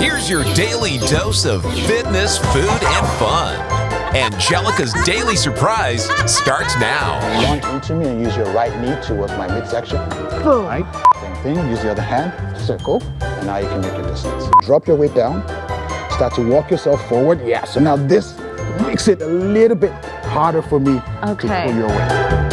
Here's your daily dose of fitness, food, and fun. Angelica's Daily Surprise starts now. Launch into me and use your right knee towards my midsection. Boom. Right? Same thing, use the other hand, circle, and now you can make your distance. Drop your weight down, start to walk yourself forward. Yeah, so now this makes it a little bit harder for me to pull you away.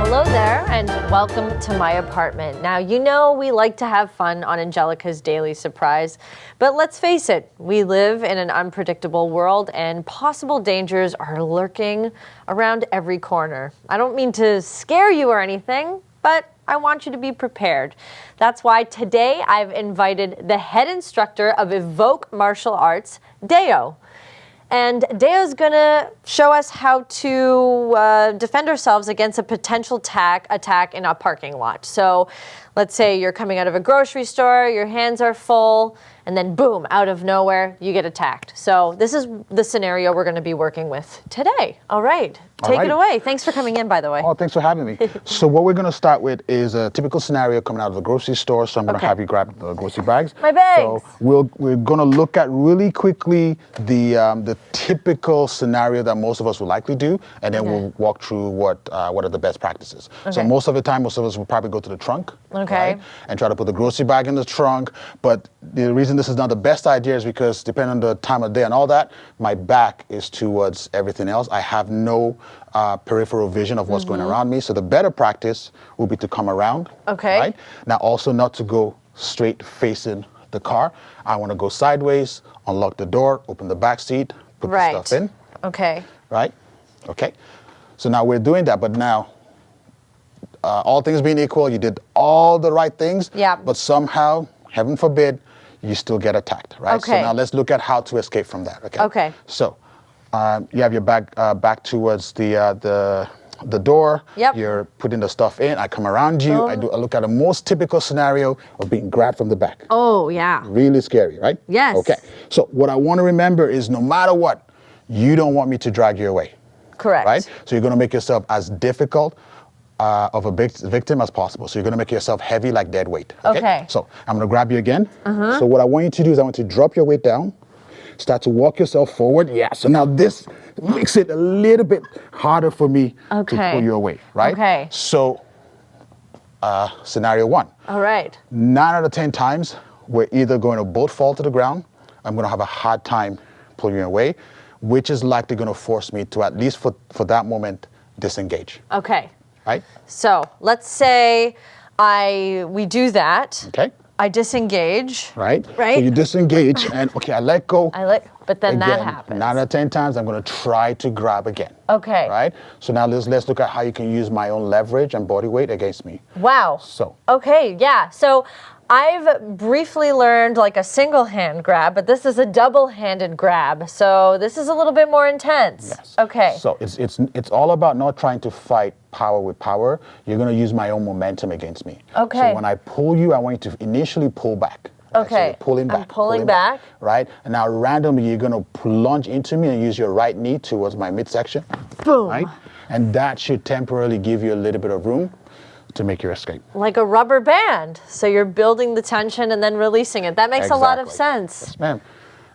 Hello there, and welcome to my apartment. Now, you know we like to have fun on Angelica's Daily Surprise, but let's face it, we live in an unpredictable world and possible dangers are lurking around every corner. I don't mean to scare you or anything, but I want you to be prepared. That's why today I've invited the head instructor of Evoke Martial Arts, Dayo. And Dayo's gonna show us how to defend ourselves against a potential attack in a parking lot. So let's say you're coming out of a grocery store, your hands are full, and then boom, out of nowhere, you get attacked. So this is the scenario we're gonna be working with today. All right, take it away. Thanks for coming in, by the way. Oh, thanks for having me. So what we're gonna start with is a typical scenario coming out of the grocery store. So I'm gonna have you grab the grocery bags. My bags. So we're gonna look at really quickly the typical scenario that most of us will likely do, and then we'll walk through what are the best practices. So most of the time, most of us will probably go to the trunk, right, and try to put the grocery bag in the trunk. But the reason this is not the best idea is because depending on the time of day and all that, my back is towards everything else. I have no peripheral vision of what's going around me. So the better practice will be to come around. Right? Now also not to go straight facing the car. I want to go sideways, unlock the door, open the back seat, put the stuff in. Right? Okay. So now we're doing that, but now all things being equal, you did all the right things, but somehow, heaven forbid, you still get attacked, right? So now let's look at how to escape from that, okay? So you have your back towards the door. You're putting the stuff in. I come around you. I look at the most typical scenario of being grabbed from the back. Oh, yeah. Really scary, right? Yes. Okay. So what I want to remember is no matter what, you don't want me to drag you away. Correct. Right? So you're going to make yourself as difficult of a victim as possible. So you're going to make yourself heavy like dead weight. Okay. So I'm going to grab you again. So what I want you to do is I want you to drop your weight down, start to walk yourself forward. Yeah. So now this makes it a little bit harder for me to pull you away, right? Okay. So scenario one. All right. 9 out of 10 times, we're either going to both fall to the ground. I'm going to have a hard time pulling you away, which is likely going to force me to, at least for that moment, disengage. Okay. Right? So let's say we do that. Okay. I disengage. Right? Right. So you disengage and I let go. But then again, that happens. 9 out of 10 times, I'm going to try to grab again. Okay. Right? So now let's look at how you can use my own leverage and body weight against me. Wow. So. Okay, yeah. So I've briefly learned like a single hand grab, but this is a double-handed grab. So this is a little bit more intense. Yes. Okay. So it's all about not trying to fight power with power. You're going to use my own momentum against me. Okay. So when I pull you, I want you to initially pull back. Right? Okay. So you're pulling back. I'm pulling back. Right? And now randomly, you're going to plunge into me and use your right knee towards my midsection. Boom. Right? And that should temporarily give you a little bit of room to make your escape. Like a rubber band. So you're building the tension and then releasing it. That makes a lot of sense. Yes, ma'am.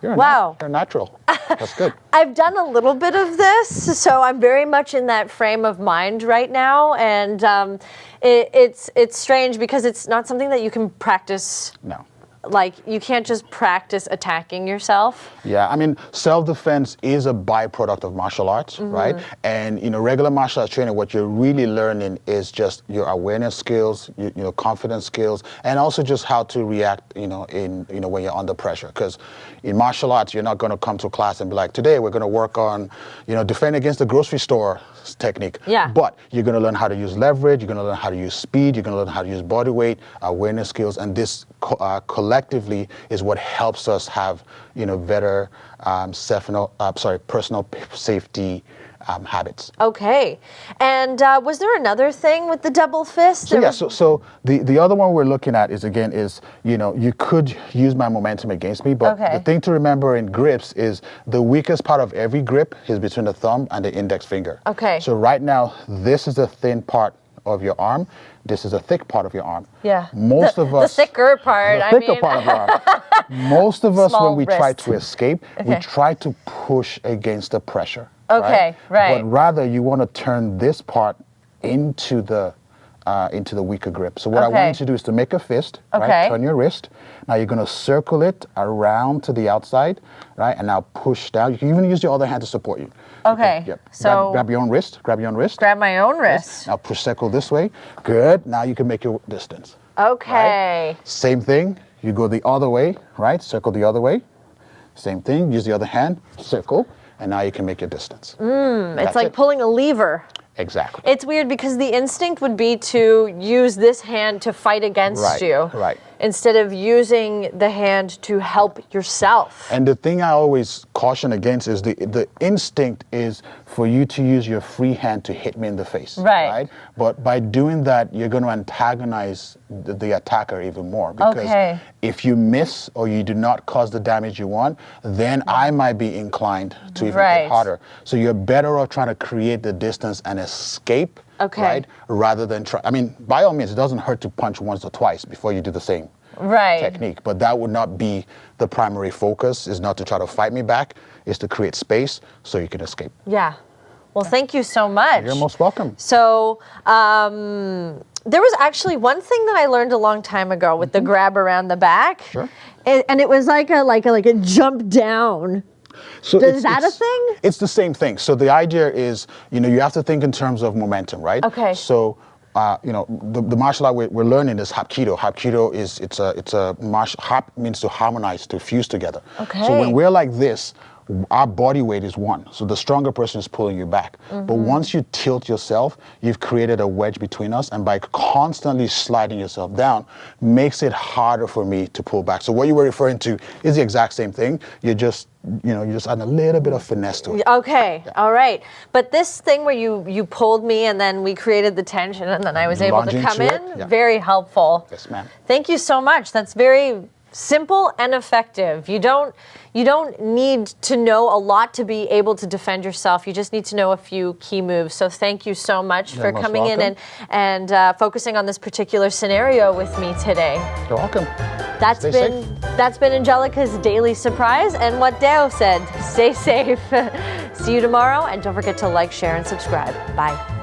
You're a natural. That's good. I've done a little bit of this, so I'm very much in that frame of mind right now. And it's strange because it's not something that you can practice. No. Like, you can't just practice attacking yourself. Yeah, I mean, self-defense is a byproduct of martial arts, right? And, regular martial arts training, what you're really learning is just your awareness skills, your confidence skills, and also just how to react, when you're under pressure. Because in martial arts, you're not going to come to class and be like, today we're going to work on, defend against the grocery store technique. Yeah. But you're going to learn how to use leverage, you're going to learn how to use speed, you're going to learn how to use body weight, awareness skills, and this collectively is what helps us have, better personal safety habits. Okay. And was there another thing with the double fist? So the other one we're looking at is, you could use my momentum against me, but the thing to remember in grips is the weakest part of every grip is between the thumb and the index finger. Okay. So right now, this is the thin part of your arm. this is a thick part of your arm. Yeah. Most of us. The thicker part. The thicker part of your arm. Most of us, Small when we try wrist. to escape, we try to push against the pressure. Okay, right. But rather, you want to turn this part into the weaker grip. So what I want you to do is to make a fist, right? Turn your wrist. Now you're going to circle it around to the outside, right? And now push down. You can even use your other hand to support you. Okay. Yep. So grab your own wrist. Grab your own wrist. grab my own wrist. Now push circle this way. Good. Now you can make your distance. Okay. Right? Same thing. You go the other way, right? Circle the other way. Same thing. Use the other hand. Circle. And now you can make your distance. It's like pulling a lever. Exactly. It's weird because the instinct would be to use this hand to fight against you. Right. Instead of using the hand to help yourself. And the thing I always caution against is the instinct is for you to use your free hand to hit me in the face. Right. But by doing that, you're going to antagonize the attacker even more. Because if you miss or you do not cause the damage you want, then I might be inclined to even hit harder. So you're better off trying to create the distance and escape. Right? Rather than try. I mean, by all means, it doesn't hurt to punch once or twice before you do the same technique. But that would not be the primary focus, is not to try to fight me back, is to create space so you can escape. Yeah. Well, thank you so much. You're most welcome. So, there was actually one thing that I learned a long time ago with the grab around the back. Sure. And it was like a jump down. So is that a thing? It's the same thing. So the idea is, you have to think in terms of momentum, right? Okay. So, the martial art we're learning is Hapkido. Hapkido is it's a martial. Hap means to harmonize, to fuse together. Okay. So when we're like this, our body weight is one. So the stronger person is pulling you back. But once you tilt yourself, you've created a wedge between us. And by constantly sliding yourself down, makes it harder for me to pull back. So what you were referring to is the exact same thing. You're just adding a little bit of finesse to it. Okay, all right. But this thing where you pulled me and then we created the tension and then I was able to come in, very helpful. Yes, ma'am. Thank you so much. That's very simple and effective. You don't need to know a lot to be able to defend yourself. You just need to know a few key moves. So thank you so much for coming in and focusing on this particular scenario with me today. You're welcome. That's been Anjelica's Daily Surprise, and what Dayo said, stay safe. See you tomorrow, and don't forget to like, share, and subscribe. Bye.